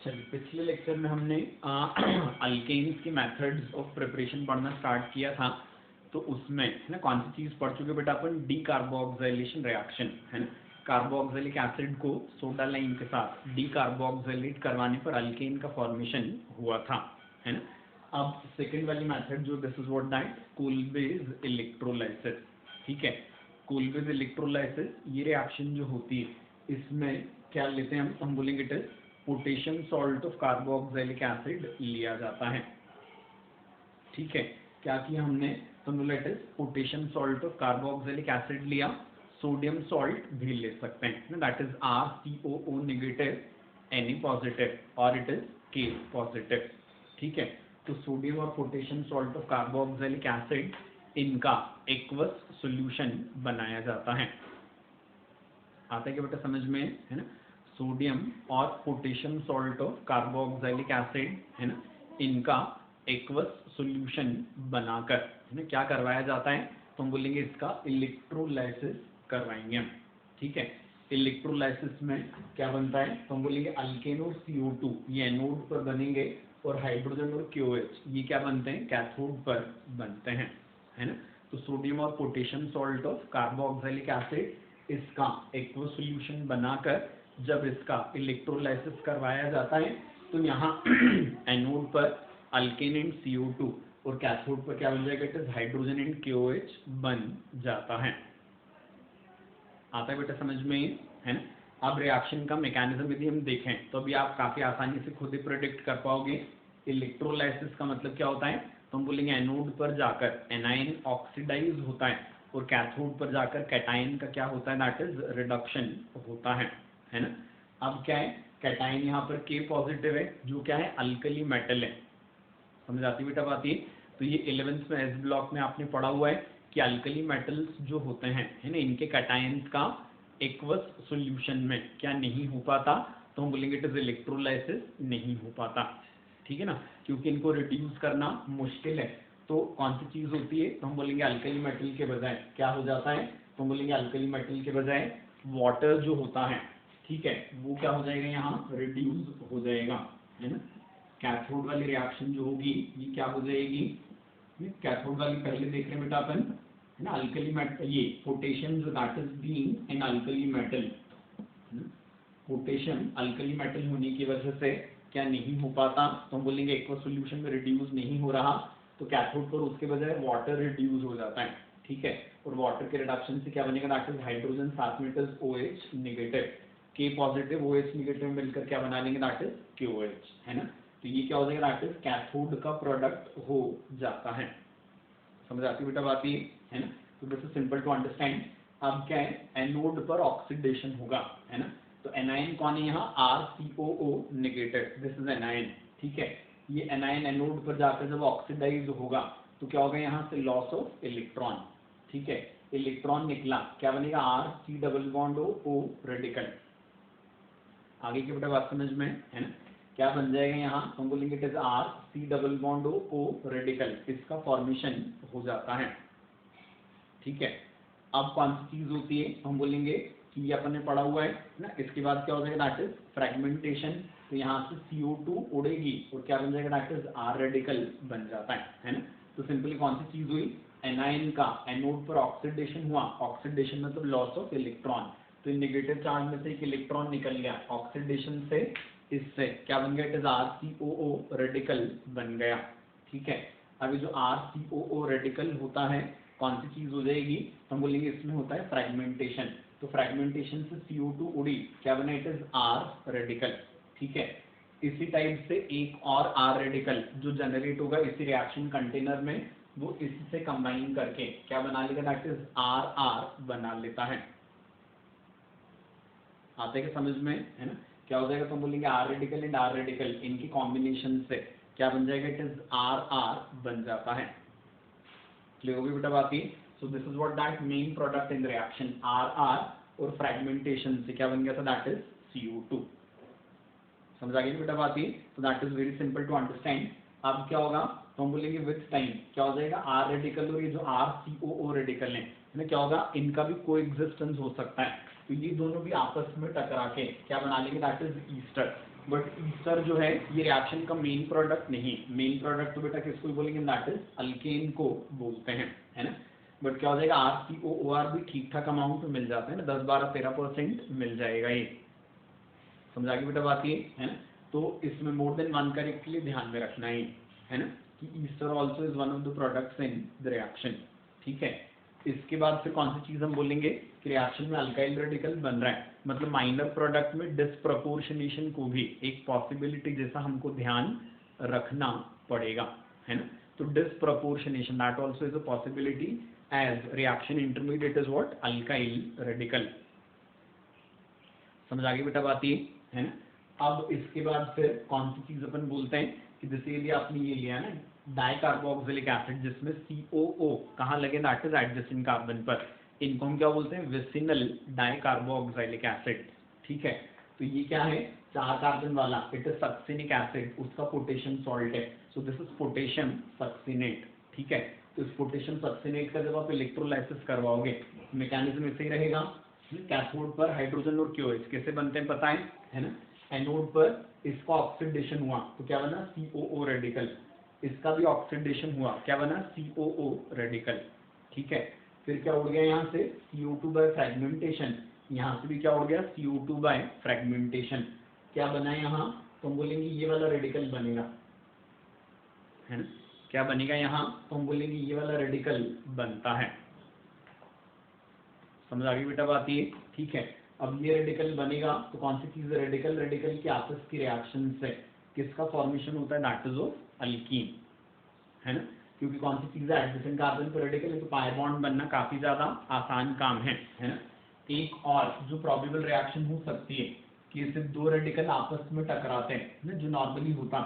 चलिए, पिछले लेक्चर में हमने अल्केन्स के मेथड्स ऑफ प्रिपरेशन पढ़ना स्टार्ट किया था। तो उसमें है ना कौन सी चीज़ पढ़ चुके बेटा अपन, डी कार्बोक्सिलेशन रिएक्शन है ना। कार्बोक्सिलिक एसिड को सोडा लाइम के साथ डी कार्बोक्सिलेट करवाने पर अल्केन का फॉर्मेशन हुआ था, है ना। अब सेकेंड वाली मेथड जो this is what that Kolbe's electrolysis, ठीक है। कोल्बेज इलेक्ट्रोलाइसिस ये रिएक्शन जो होती है इसमें क्या लेते हैं हम बोलेंगे it is potassium salt of carboxylic acid लिया जाता है, ठीक है। क्या किया हमने, तो let is potassium salt of carboxylic acid लिया, सोडियम सॉल्ट भी ले सकते हैं, that is RCOO negative, Na positive और इट इज K पॉजिटिव, ठीक है। तो सोडियम और potassium salt of carboxylic acid इनका एक्वस सॉल्यूशन बनाया जाता है। आता है क्या बेटा समझ में, है ना। सोडियम और potassium salt of carboxylic acid है ना, इनका एक्वस सॉल्यूशन बनाकर है ना क्या करवाया जाता है, तो हम बोलेंगे इसका इलेक्ट्रोलाइसिस करवाएंगे हम, ठीक है। इलेक्ट्रोलाइसिस में क्या बनता है, तो हम बोलेंगे अल्केन और CO2 ये एनोड पर बनेंगे और हाइड्रोजन और KOH ये क्या बनते हैं, कैथोड पर बनते हैं, है ना। तो सोडियम और potassium salt of carboxylic acid इसका एक्वस सॉल्यूशन बनाकर जब इसका इलेक्ट्रोलाइसिस करवाया जाता है तो यहाँ एनोड पर अल्केन एंड CO2 और कैथोड पर क्या बन जाएगा, it is hydrogen and KOH बन जाता है। आता है बेटा समझ में, है ना। अब रिएक्शन का मैकेनिज्म यदि हम देखें तो अभी आप काफी आसानी से खुद ही प्रेडिक्ट कर पाओगे। इलेक्ट्रोलाइसिस का मतलब क्या होता है, तो हम बोलेंगे एनोड पर जाकर एनायन ऑक्सीडाइज होता है और कैथोड पर जाकर कैटायन का क्या होता है, दैट इज रिडक्शन होता है ना। अब क्या है, कैटायन यहाँ पर K पॉजिटिव है जो क्या है अल्कली मेटल है, समझ आती बेटा बात ये। तो ये 11th में एस ब्लॉक में आपने पढ़ा हुआ है कि अल्कली मेटल्स जो होते हैं है ना, इनके कैटायंस का एक्वस सॉल्यूशन में क्या नहीं हो पाता, तो हम बोलेंगे इट इज इलेक्ट्रोलाइसिस नहीं हो पाता, ठीक है ना, क्योंकि इनको रिड्यूस करना मुश्किल है। तो कौन सी चीज होती है, तो हम बोलेंगे अल्कली मेटल के बजाय क्या हो जाता है, तो हम बोलेंगे अल्कली मेटल के बजाय वाटर जो होता है, ठीक है, वो क्या हो जाएगा यहाँ रिड्यूस हो जाएगा, है ना। कैथोड वाली रिएक्शन जो होगी ये क्या हो जाएगी, कैथोड वाली पहले देख रहे हैं बेटा अपन, है ना। अल्कली मेटल ये पोटेशियम जो that is being an alkali metal, potassium alkali metal होने की वजह से क्या नहीं हो पाता, तो हम बोलेंगे एक्वस सॉल्यूशन में रिड्यूस नहीं हो रहा, तो कैथोड पर उसके बजाय वाटर रिड्यूस हो जाता है, ठीक है। और वाटर के रिडक्शन से क्या बनेगा, दैट इज हाइड्रोजन साथ में OH negative, K positive OH negative मिलकर क्या बना लेंगे, दैट इज KOH, है ना। तो ये क्या हो जाएगा, दैट इज कैथोड का प्रोडक्ट हो जाता है। समझ आती बेटा बात ये, है ना। तो this is simple to understand. अब क्या है, एनोड पर ऑक्सीडेशन होगा, है ना। तो एनायन कौन है यहाँ, RCOO negative, this is anion, ठीक है। ये एनायन एनोड पर जाकर जब ऑक्सीडाइज होगा तो क्या होगा, यहाँ से लॉस ऑफ इलेक्ट्रॉन, ठीक है। इलेक्ट्रॉन निकला, क्या बनेगा, RC double bond O radical. आगे की बेटा बात समझ में, है ना। क्या बन जाएगा यहाँ, हम बोलेंगे it is RC double bond O radical, इसका फॉर्मेशन हो जाता है, ठीक है। अब कौन सी चीज होती है, हम बोलेंगे कि ये अपन ने पढ़ा हुआ है ना। इसके बाद क्या हो जाएगा, दैट इज फ्रेगमेंटेशन। तो यहाँ से CO2 उड़ेगी और क्या बन जाएगा, दैट इज R रेडिकल बन जाता है ना। तो सिंपली कौन सी चीज हुई, एनायन का एनोड पर ऑक्सीडेशन हुआ, ऑक्सीडेशन मतलब लॉस ऑफ इलेक्ट्रॉन, तो नेगेटिव चार्ज में से एक इलेक्ट्रॉन निकल गया ऑक्सीडेशन से, इससे क्या बन गया, इट इज RCOO रेडिकल बन गया, ठीक है। अभी जो RCOO रेडिकल होता है कौन सी चीज हो जाएगी, तो हम बोलेंगे इसमें होता है फ्रेगमेंटेशन। तो फ्रेगमेंटेशन से CO2 उड़ी, क्या बना, इट इज R रेडिकल, ठीक है। इसी टाइप से एक और R रेडिकल जो जनरेट होगा इसी रिएक्शन कंटेनर में, वो इससे कंबाइन करके क्या बना लेगा, दैट इज RR बना लेता है। आते हैं समझ में, है ना। क्या हो जाएगा, तो हम बोलेंगे R radical and R radical इनकी कॉम्बिनेशन से क्या बन जाएगा, इट इज RR बन जाता है। क्लियर होगी बेटा बात ये। So this is what that main product in reaction RR, और फ्रेगमेंटेशन से क्या बन गया था, दैट इज CO2। समझ आ गई बेटा बात ये। तो that is very simple to understand. अब क्या होगा, तो हम बोलेंगे विथ टाइम क्या हो जाएगा, R रेडिकल और ये जो RCOO रेडिकल है ना, क्या होगा, इनका भी कोएग्जिस्टेंस हो सकता है, तो ये दोनों भी आपस में टकरा के क्या बना लेंगे, that is Easter. But Easter जो है ये रिएक्शन का मेन प्रोडक्ट नहीं, मेन प्रोडक्ट तो बेटा किसको बोलेंगे, दैट इज अल्केन को बोलते हैं, है ना। बट क्या हो जाएगा, RCOOR भी ठीक ठाक अमाउंट में मिल जाता है ना, 10-12-13% मिल जाएगा ये। समझा के बेटा बात ये, है ना। तो इसमें मोर देन वन करेक्ट के लिए ध्यान में रखना है ना, कि Easter also is one of the products in the reaction, ठीक है। इसके बाद फिर कौन सी चीज हम बोलेंगे कि रिएक्शन में अल्काइल रेडिकल बन रहा है, मतलब माइनर प्रोडक्ट में डिस्प्रपोर्शनेशन को भी एक पॉसिबिलिटी जैसा हमको ध्यान रखना पड़ेगा, है ना। तो disproportionation that also is a possibility as reaction intermediate is what, alkyl radical. समझ आ गई बेटा बात ये, है ना। अब इसके बाद फिर कौन सी चीज अपन बोलते हैं कि जैसे यदि आपने ये लिया ना डाइकार्बोक्सिलिक एसिड जिसमें COO कहाँ लगे, दैट इज एडजेसेंट कार्बन पर, इनको हम क्या बोलते हैं, विसिनल डाइकार्बोक्सिलिक एसिड, ठीक है। तो ये क्या है, 4 कार्बन वाला, इट इज सक्सिनिक एसिड, उसका पोटेशियम सॉल्ट है, so this is potassium succinate, ठीक है। तो इस पोटेशियम सक्सिनेट का जब आप इलेक्ट्रोलाइसिस करवाओगे मैकेनिज्म ऐसे ही रहेगा, कैथोड पर हाइड्रोजन और क्यूएच कैसे बनते हैं पता है ना। एनोड पर इसका ऑक्सीडेशन हुआ तो क्या बना, COO रेडिकल, इसका भी ऑक्सीडेशन हुआ, क्या बना, COO रेडिकल, ठीक है। फिर क्या उड़ गया यहाँ से, CO2 बाय फ्रेगमेंटेशन, यहाँ से भी क्या उड़ गया, CO2 बाय फ्रेगमेंटेशन, क्या बना यहाँ, तो हम बोलेंगे ये वाला रेडिकल बनेगा, है ना। क्या बनेगा यहाँ, तो हम बोलेंगे ये वाला रेडिकल बनता है। समझ आ गई बेटा बात ये, ठीक है। अब ये रेडिकल बनेगा तो कौन सी चीज, रेडिकल की आपस की रिएक्शन से किसका फॉर्मेशन होता है, दैट इज ऑफ अल्कीन, है ना। क्योंकि कौन सी चीज है, एडजेसेंट कार्बन पर रेडिकल है, तो पाई बॉन्ड बनना काफी ज्यादा आसान काम है ना। एक और जो प्रोबेबल रिएक्शन हो सकती है कि सिर्फ 2 रेडिकल आपस में टकराते हैं ना, जो नॉर्मली होता,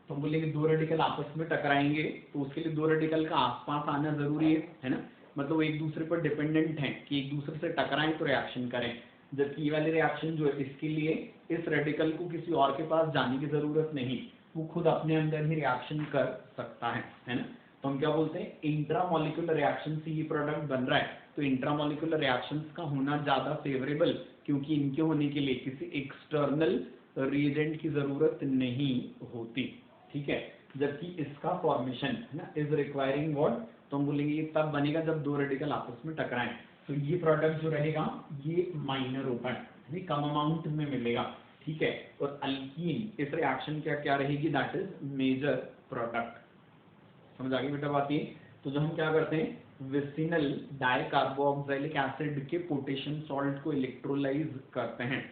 तो हम बोलेंगे 2 रेडिकल आपस में टकराएंगे तो उसके लिए 2 रेडिकल का आसपास आना जरूरी है ना, मतलब एक दूसरे पर डिपेंडेंट है कि एक दूसरे से टकराएं तो रिएक्शन करें। जबकि ये वाली रिएक्शन जो है इसके लिए इस रेडिकल को किसी और के पास जाने की जरूरत नहीं, वो खुद अपने अंदर ही रिएक्शन कर सकता है ना। तो हम क्या बोलते हैं, इंट्रामोलिकुलर रिएक्शन से ये प्रोडक्ट बन रहा है, तो इंट्रामोलिकुलर रिएक्शंस का होना ज्यादा फेवरेबल, क्योंकि इनके होने के लिए किसी एक्सटर्नल रिएजेंट की जरूरत नहीं होती, ठीक है। जबकि इसका फॉर्मेशन है ना इज रिक्वायरिंग व्हाट, तो हम बोलेंगे ये तब बनेगा जब 2 रेडिकल आपस में टकराएं, तो ये प्रोडक्ट जो रहेगा ये माइनर होता है, कम अमाउंट में मिलेगा, ठीक है। और अल्कीन इस रिएक्शन क्या क्या रहेगी, दैट इज मेजर प्रोडक्ट। समझ आ गई बेटा बात ये। तो जो हम क्या करते हैं, विसिनल डाइकार्बोक्सिलिक एसिड के पोटेशियम सॉल्ट को इलेक्ट्रोलाइज करते हैं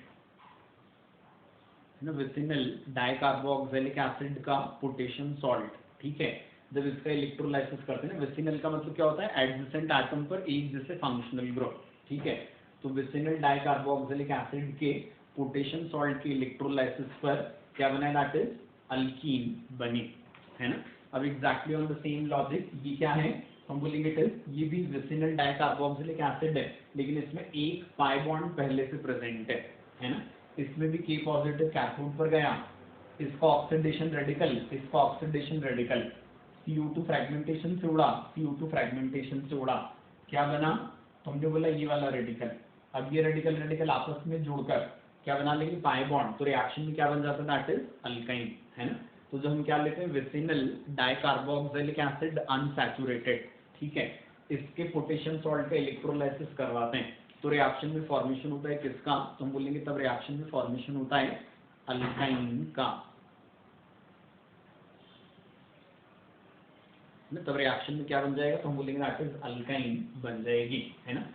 ना, विसिनल डाइकार्बोक्सिलिक एसिड का पोटेशियम सॉल्ट, ठीक है। जब इसका इलेक्ट्रोलाइसिस करते हैं ना, विसिनल का मतलब क्या होता है, एडजेसेंट एटम पर एक जैसे फंक्शनल ग्रुप, ठीक है। तो विसिनल डाइकार्बोक्सिलिक एसिड के पोटेशियम सॉल्ट के इलेक्ट्रोलाइसिस पर क्या बना, दैट इज अल्कीन बनी, है ना। अब exactly on the same logic ये क्या है, हम बोलेंगे इट इज, ये भी विसिनल डाइकार्बोक्सिलिक एसिड है, लेकिन इसमें एक पाई बॉन्ड पहले से प्रेजेंट है ना। इसमें भी K पॉजिटिव कैथोड पर गया, इसका ऑक्सीडेशन रेडिकल, इसका ऑक्सीडेशन रेडिकल, CO2 फ्रेगमेंटेशन से उड़ा, CO2 फ्रेगमेंटेशन से उड़ा, क्या बना, तो हमने बोला ये वाला रेडिकल। अब ये रेडिकल आपस में जुड़कर क्या बना लेंगे, पाई बॉन्ड, तो रिएक्शन में क्या बन जाता है, दैट इज अल्काइन, है ना। तो जो हम क्या लेते हैं, विसिनल डाइकार्बोक्सिलिक एसिड अनसैचुरेटेड, ठीक है, इसके पोटेशियम सॉल्ट का इलेक्ट्रोलाइसिस करवाते हैं, तो रिएक्शन में फॉर्मेशन होता है किसका, तो हम बोलेंगे तब रिएक्शन में फॉर्मेशन होता है अल्काइन का, तब रिएक्शन में क्या बन जाएगा, तो हम बोलेंगे दैट इज अल्काइन बन जाएगी, है ना।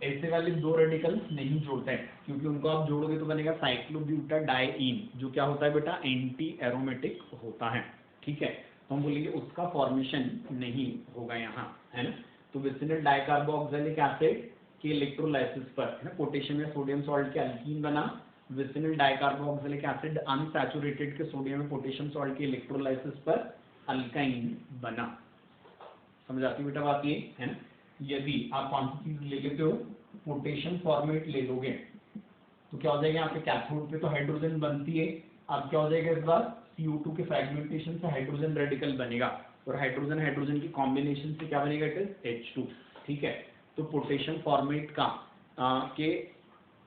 ऐसे वाले 2 रेडिकल्स नहीं जोड़ते हैं, क्योंकि उनको आप जोड़ोगे तो बनेगा साइक्लोब्यूटाडाइईन, जो क्या होता है बेटा, एंटी एरोमेटिक होता है, ठीक है। तो हम बोलेंगे उसका फॉर्मेशन नहीं होगा यहाँ, है ना। तो विसिनल डाइकार्बोक्सिलिक एसिड के इलेक्ट्रोलाइसिस पर है ना, पोटेशियम या सोडियम सॉल्ट के अल्कीन बना, विसिनल डाइकार्बोक्सिलिक एसिड अनसैचुरेटेड के सोडियम या पोटेशियम सॉल्ट के इलेक्ट्रोलाइसिस पर अल्काइन बना। समझ आती बेटा बात ये, है ना। यदि आप कौन सी चीज ले लेते हो, पोटेशियम फॉर्मेट ले लोगे, तो क्या हो जाएगा, यहाँ पे कैथोड पे तो हाइड्रोजन बनती है, अब क्या हो जाएगा, इस बार CO2 के फ्रेगमेंटेशन से हाइड्रोजन रेडिकल बनेगा, और हाइड्रोजन हाइड्रोजन की कॉम्बिनेशन से क्या बनेगा, इट इज H2, ठीक है। तो पोटेशियम फॉर्मेट का के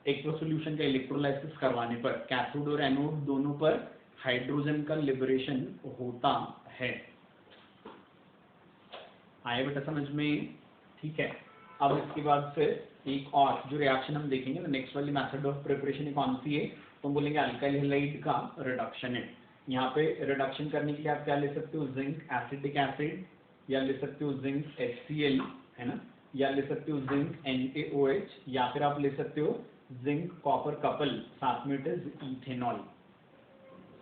एक्वा सॉल्यूशन का इलेक्ट्रोलाइसिस करवाने पर कैथोड और एनोड दोनों पर हाइड्रोजन का लिबरेशन होता है। आया बेटा समझ में? ठीक है। अब इसके बाद फिर एक और जो रिएक्शन हम देखेंगे ना, नेक्स्ट वाली मेथड ऑफ प्रिपरेशन कौन सी है, तो हम बोलेंगे अल्काइल हैलाइड का रिडक्शन है। यहाँ पे रिडक्शन करने के लिए आप क्या ले सकते हो, जिंक एसिटिक एसिड, या ले सकते हो जिंक HCl, है ना, या ले सकते हो जिंक NaOH, या फिर आप ले सकते हो जिंक कॉपर कपल, साथ में इट इज इथेनॉल।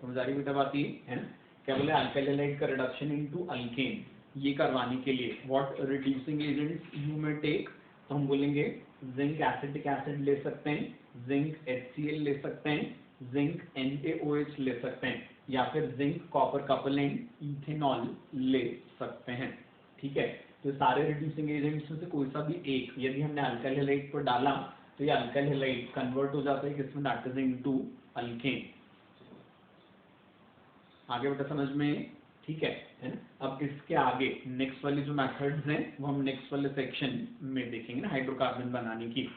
समझ आ रही बेटा बात ये, है ना? क्या बोले, अल्काइल हैलाइड का रिडक्शन इनटू अल्केन, ये करवाने के लिए व्हाट रिड्यूसिंग एजेंट्स यू में टेक, तो हम बोलेंगे जिंक एसिटिक एसिड ले सकते हैं, जिंक HCl ले सकते हैं, जिंक NaOH ले सकते हैं, या फिर zinc copper couple and ethanol ले सकते हैं। ठीक है, तो सारे रिड्यूसिंग एजेंट्स में से कोई सा भी एक यदि हमने अल्काइल हैलाइड पर डाला तो ये अल्काइल हैलाइड कन्वर्ट हो जाता है किसमें, दैट इज इनटू अल्केन। आगे बेटा समझ में? ठीक है ना? अब इसके आगे नेक्स्ट वाली जो मेथड्स हैं वो हम नेक्स्ट वाले सेक्शन में देखेंगे ना, हाइड्रोकार्बन बनाने की।